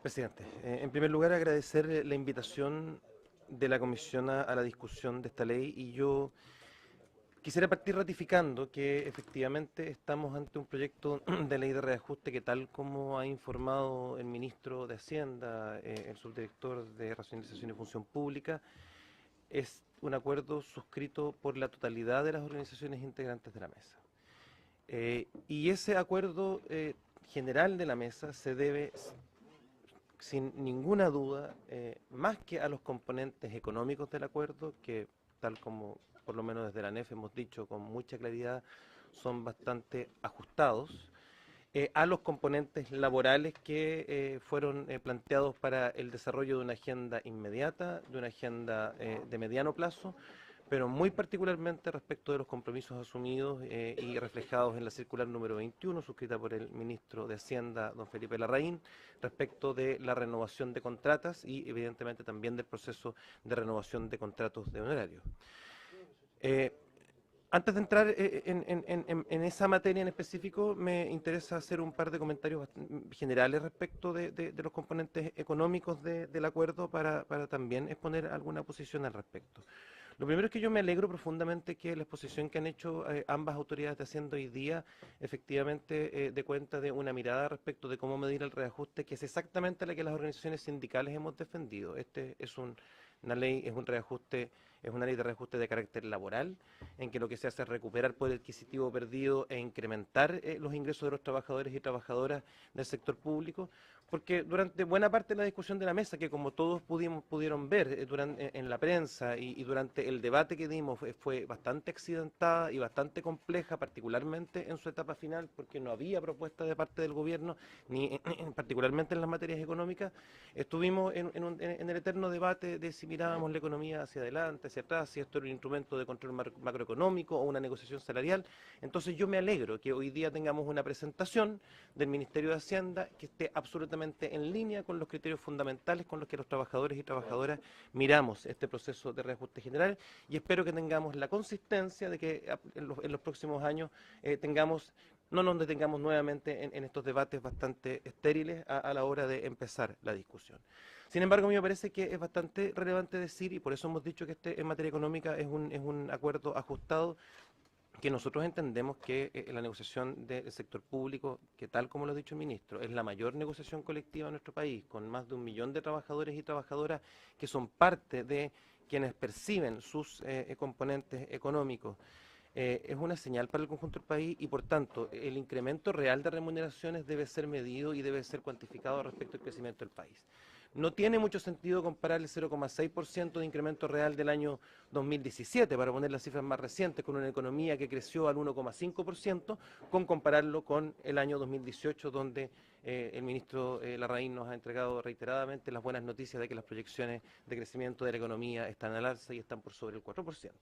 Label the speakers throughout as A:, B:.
A: Presidente, en primer lugar agradecer la invitación de la Comisión a la discusión de esta ley y yo quisiera partir ratificando que efectivamente estamos ante un proyecto de ley de reajuste que tal como ha informado el ministro de Hacienda, el subdirector de Racionalización y Función Pública, es un acuerdo suscrito por la totalidad de las organizaciones integrantes de la mesa. Y ese acuerdo general de la mesa se debe sin ninguna duda, más que a los componentes económicos del acuerdo, que tal como por lo menos desde la ANEF hemos dicho con mucha claridad, son bastante ajustados, a los componentes laborales que fueron planteados para el desarrollo de una agenda inmediata, de una agenda de mediano plazo, pero muy particularmente respecto de los compromisos asumidos y reflejados en la circular número 21, suscrita por el ministro de Hacienda, don Felipe Larraín, respecto de la renovación de contratas y evidentemente también del proceso de renovación de contratos de honorarios. Eh, Antes de entrar en esa materia en específico, me interesa hacer un par de comentarios generales respecto de los componentes económicos del acuerdo para también exponer alguna posición al respecto. Lo primero es que yo me alegro profundamente que la exposición que han hecho ambas autoridades de Hacienda hoy día efectivamente dé cuenta de una mirada respecto de cómo medir el reajuste, que es exactamente la que las organizaciones sindicales hemos defendido. Este es una ley, es un reajuste, es una ley de reajuste de carácter laboral, en que lo que se hace es recuperar poder adquisitivo perdido e incrementar los ingresos de los trabajadores y trabajadoras del sector público, porque durante buena parte de la discusión de la mesa, que como todos pudieron ver en la prensa y durante el debate que dimos, fue bastante accidentada y bastante compleja, particularmente en su etapa final, porque no había propuesta de parte del gobierno, ni particularmente en las materias económicas, estuvimos en el eterno debate de si mirábamos la economía hacia adelante, hacia atrás, si esto era un instrumento de control macroeconómico o una negociación salarial. Entonces yo me alegro que hoy día tengamos una presentación del Ministerio de Hacienda que esté absolutamente en línea con los criterios fundamentales con los que los trabajadores y trabajadoras miramos este proceso de reajuste general, y espero que tengamos la consistencia de que en los próximos años no nos detengamos nuevamente en estos debates bastante estériles a la hora de empezar la discusión. Sin embargo, a mí me parece que es bastante relevante decir, y por eso hemos dicho que este en materia económica es un acuerdo ajustado, que nosotros entendemos que la negociación del sector público, que tal como lo ha dicho el ministro, es la mayor negociación colectiva en nuestro país, con más de 1 millón de trabajadores y trabajadoras que son parte de quienes perciben sus componentes económicos. Es una señal para el conjunto del país y, por tanto, el incremento real de remuneraciones debe ser medido y debe ser cuantificado respecto al crecimiento del país. No tiene mucho sentido comparar el 0,6% de incremento real del año 2017, para poner las cifras más recientes, con una economía que creció al 1,5%, con compararlo con el año 2018, donde el ministro Larraín nos ha entregado reiteradamente las buenas noticias de que las proyecciones de crecimiento de la economía están al alza y están por sobre el 4%.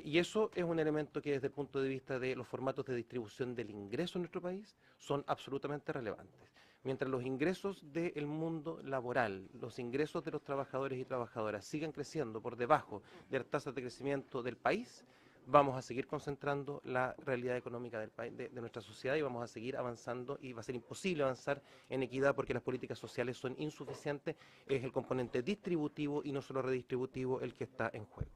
A: Y eso es un elemento que desde el punto de vista de los formatos de distribución del ingreso en nuestro país son absolutamente relevantes. Mientras los ingresos del mundo laboral, los ingresos de los trabajadores y trabajadoras sigan creciendo por debajo de las tasas de crecimiento del país, vamos a seguir concentrando la realidad económica del país, de nuestra sociedad, y vamos a seguir avanzando, y va a ser imposible avanzar en equidad porque las políticas sociales son insuficientes. Es el componente distributivo y no solo redistributivo el que está en juego.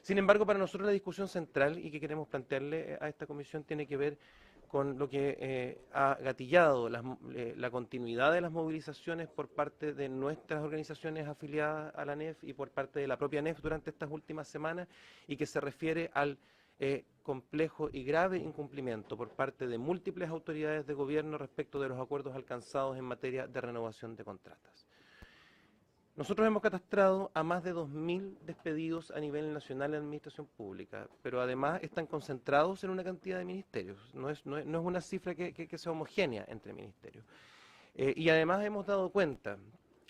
A: Sin embargo, para nosotros la discusión central y que queremos plantearle a esta comisión tiene que ver con lo que ha gatillado la continuidad de las movilizaciones por parte de nuestras organizaciones afiliadas a la ANEF y por parte de la propia ANEF durante estas últimas semanas, y que se refiere al complejo y grave incumplimiento por parte de múltiples autoridades de gobierno respecto de los acuerdos alcanzados en materia de renovación de contratas. Nosotros hemos catastrado a más de 2.000 despedidos a nivel nacional en la administración pública, pero además están concentrados en una cantidad de ministerios. No es una cifra que sea homogénea entre ministerios. Y además hemos dado cuenta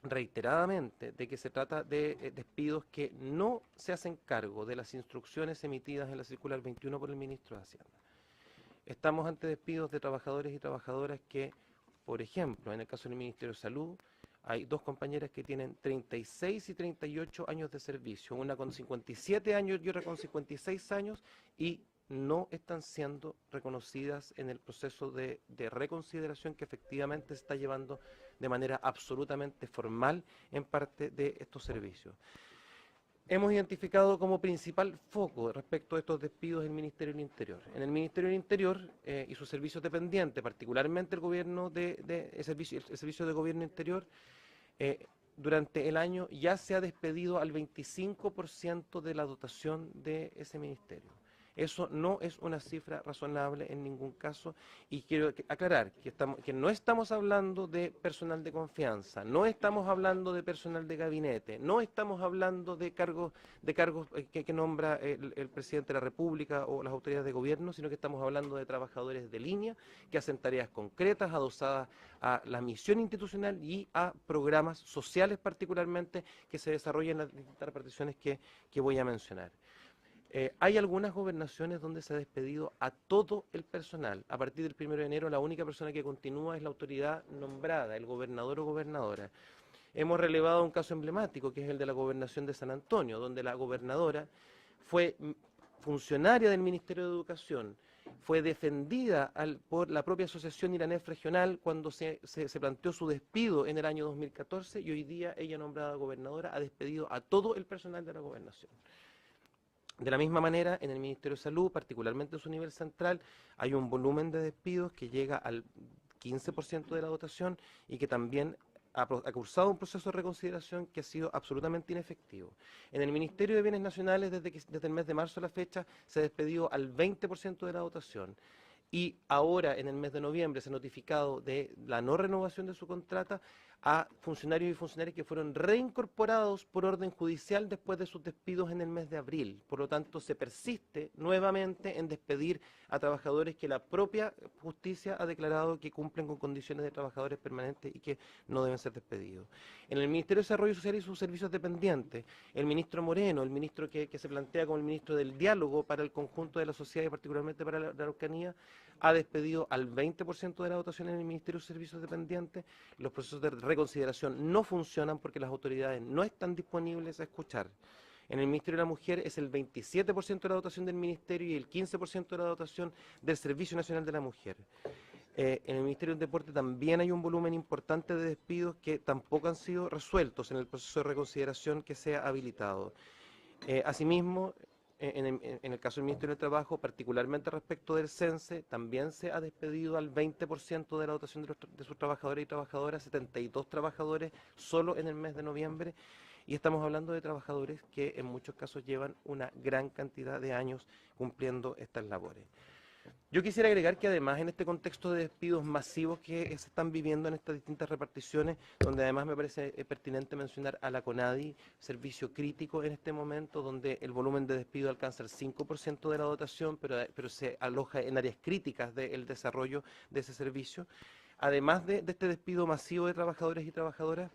A: reiteradamente de que se trata de despidos que no se hacen cargo de las instrucciones emitidas en la circular 21 por el ministro de Hacienda. Estamos ante despidos de trabajadores y trabajadoras que, por ejemplo, en el caso del Ministerio de Salud, hay dos compañeras que tienen 36 y 38 años de servicio, una con 57 años y otra con 56 años, y no están siendo reconocidas en el proceso de reconsideración que efectivamente se está llevando de manera absolutamente formal en parte de estos servicios. Hemos identificado como principal foco respecto a estos despidos el Ministerio del Interior. En el Ministerio del Interior y sus servicios dependientes, particularmente el gobierno el servicio de gobierno interior, durante el año ya se ha despedido al 25% de la dotación de ese ministerio. Eso no es una cifra razonable en ningún caso y quiero aclarar que no estamos hablando de personal de confianza, no estamos hablando de personal de gabinete, no estamos hablando de cargos que nombra el presidente de la República o las autoridades de gobierno, sino que estamos hablando de trabajadores de línea que hacen tareas concretas adosadas a la misión institucional y a programas sociales particularmente que se desarrollan en las distintas reparticiones que voy a mencionar. Hay algunas gobernaciones donde se ha despedido a todo el personal. A partir del 1 de enero la única persona que continúa es la autoridad nombrada, el gobernador o gobernadora. Hemos relevado un caso emblemático que es el de la gobernación de San Antonio, donde la gobernadora fue funcionaria del Ministerio de Educación, fue defendida por la propia asociación Iranef regional cuando se planteó su despido en el año 2014 y hoy día ella nombrada gobernadora ha despedido a todo el personal de la gobernación. De la misma manera, en el Ministerio de Salud, particularmente en su nivel central, hay un volumen de despidos que llega al 15% de la dotación y que también ha cursado un proceso de reconsideración que ha sido absolutamente inefectivo. En el Ministerio de Bienes Nacionales, desde el mes de marzo a la fecha, se ha despedido al 20% de la dotación. Y ahora, en el mes de noviembre, se ha notificado de la no renovación de su contrata a funcionarios y funcionarias que fueron reincorporados por orden judicial después de sus despidos en el mes de abril. Por lo tanto, se persiste nuevamente en despedir a trabajadores que la propia justicia ha declarado que cumplen con condiciones de trabajadores permanentes y que no deben ser despedidos. En el Ministerio de Desarrollo Social y sus servicios dependientes, el ministro Moreno, el ministro que se plantea como el ministro del diálogo para el conjunto de la sociedad y particularmente para la Araucanía, ha despedido al 20% de la dotación en el Ministerio de Servicios Dependientes. Los procesos de reconsideración no funcionan porque las autoridades no están disponibles a escuchar. En el Ministerio de la Mujer es el 27% de la dotación del Ministerio y el 15% de la dotación del Servicio Nacional de la Mujer. En el Ministerio del Deporte también hay un volumen importante de despidos que tampoco han sido resueltos en el proceso de reconsideración que se ha habilitado. Asimismo, en el caso del Ministerio del Trabajo, particularmente respecto del CENSE, también se ha despedido al 20% de la dotación de sus trabajadores y trabajadoras, 72 trabajadores solo en el mes de noviembre, y estamos hablando de trabajadores que en muchos casos llevan una gran cantidad de años cumpliendo estas labores. Yo quisiera agregar que además en este contexto de despidos masivos que se están viviendo en estas distintas reparticiones, donde además me parece pertinente mencionar a la CONADI, servicio crítico en este momento, donde el volumen de despido alcanza el 5% de la dotación, pero se aloja en áreas críticas del desarrollo de ese servicio. Además de este despido masivo de trabajadores y trabajadoras,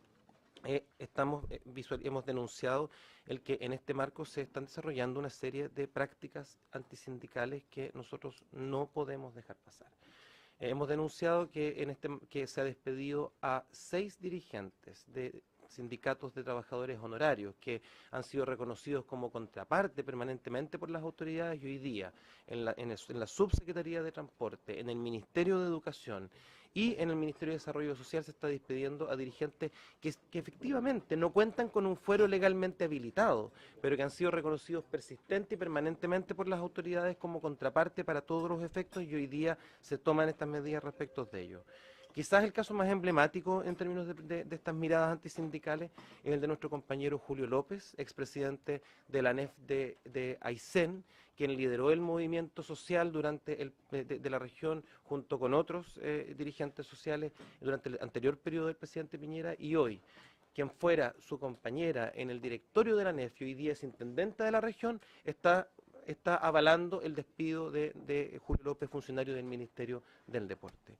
A: hemos denunciado el que en este marco se están desarrollando una serie de prácticas antisindicales que nosotros no podemos dejar pasar. Hemos denunciado que se ha despedido a 6 dirigentes de sindicatos de trabajadores honorarios que han sido reconocidos como contraparte permanentemente por las autoridades y hoy día en la Subsecretaría de Transporte, en el Ministerio de Educación y en el Ministerio de Desarrollo Social se está despidiendo a dirigentes que efectivamente no cuentan con un fuero legalmente habilitado, pero que han sido reconocidos persistente y permanentemente por las autoridades como contraparte para todos los efectos y hoy día se toman estas medidas respecto de ellos. Quizás el caso más emblemático en términos de estas miradas antisindicales es el de nuestro compañero Julio López, expresidente de la ANEF de Aysén, quien lideró el movimiento social de la región junto con otros dirigentes sociales durante el anterior periodo del presidente Piñera y hoy, quien fuera su compañera en el directorio de la ANEF y hoy día es intendenta de la región, está avalando el despido de Julio López, funcionario del Ministerio del Deporte.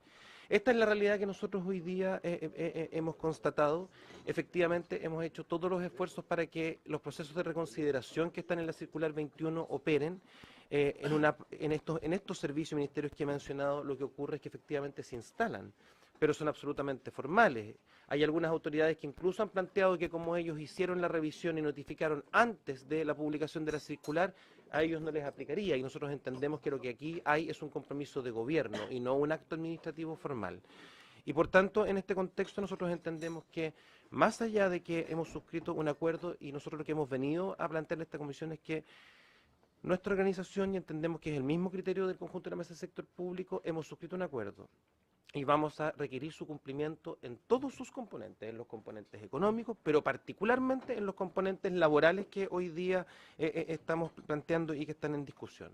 A: Esta es la realidad que nosotros hoy día hemos constatado. Efectivamente, hemos hecho todos los esfuerzos para que los procesos de reconsideración que están en la circular 21 operen. En estos servicios ministerios que he mencionado, lo que ocurre es que efectivamente se instalan pero son absolutamente formales. Hay algunas autoridades que incluso han planteado que como ellos hicieron la revisión y notificaron antes de la publicación de la circular, a ellos no les aplicaría, y nosotros entendemos que lo que aquí hay es un compromiso de gobierno y no un acto administrativo formal. Y por tanto, en este contexto nosotros entendemos que más allá de que hemos suscrito un acuerdo, y nosotros lo que hemos venido a plantear en esta comisión es que nuestra organización, y entendemos que es el mismo criterio del conjunto de la mesa del sector público, hemos suscrito un acuerdo y vamos a requerir su cumplimiento en todos sus componentes, en los componentes económicos, pero particularmente en los componentes laborales que hoy día estamos planteando y que están en discusión.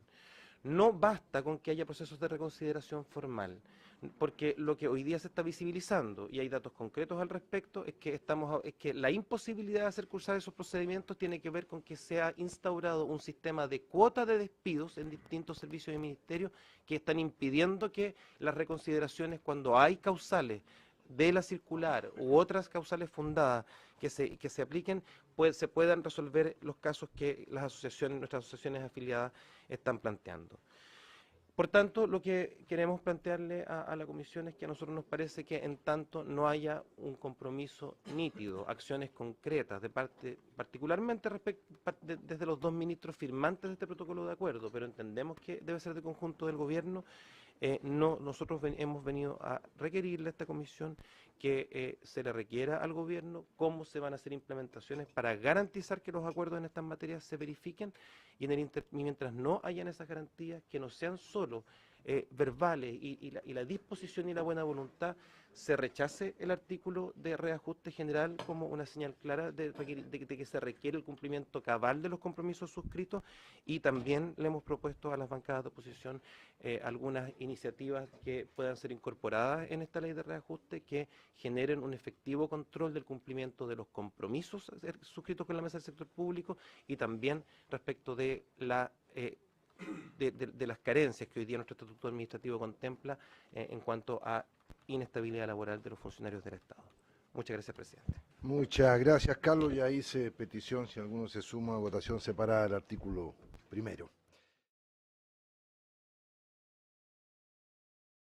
A: No basta con que haya procesos de reconsideración formal, porque lo que hoy día se está visibilizando, y hay datos concretos al respecto, es que la imposibilidad de hacer cursar esos procedimientos tiene que ver con que se ha instaurado un sistema de cuota de despidos en distintos servicios y ministerios que están impidiendo que las reconsideraciones, cuando hay causales de la circular u otras causales fundadas que se apliquen, se puedan resolver los casos que las asociaciones, nuestras asociaciones afiliadas están planteando. Por tanto, lo que queremos plantearle a la Comisión es que a nosotros nos parece que en tanto no haya un compromiso nítido, acciones concretas, de parte, particularmente desde los dos ministros firmantes de este protocolo de acuerdo, pero entendemos que debe ser de conjunto del gobierno. Nosotros hemos venido a requerirle a esta comisión que se le requiera al gobierno cómo se van a hacer implementaciones para garantizar que los acuerdos en estas materias se verifiquen, y mientras no hayan esas garantías, que no sean solo verbales, y la disposición y la buena voluntad, se rechace el artículo de reajuste general como una señal clara de que se requiere el cumplimiento cabal de los compromisos suscritos. Y también le hemos propuesto a las bancadas de oposición algunas iniciativas que puedan ser incorporadas en esta ley de reajuste, que generen un efectivo control del cumplimiento de los compromisos suscritos con la mesa del sector público, y también respecto de las carencias que hoy día nuestro estatuto administrativo contempla en cuanto a inestabilidad laboral de los funcionarios del Estado. Muchas gracias, presidente.
B: Muchas gracias, Carlos. Ya hice petición, si alguno se suma a votación separada del artículo primero.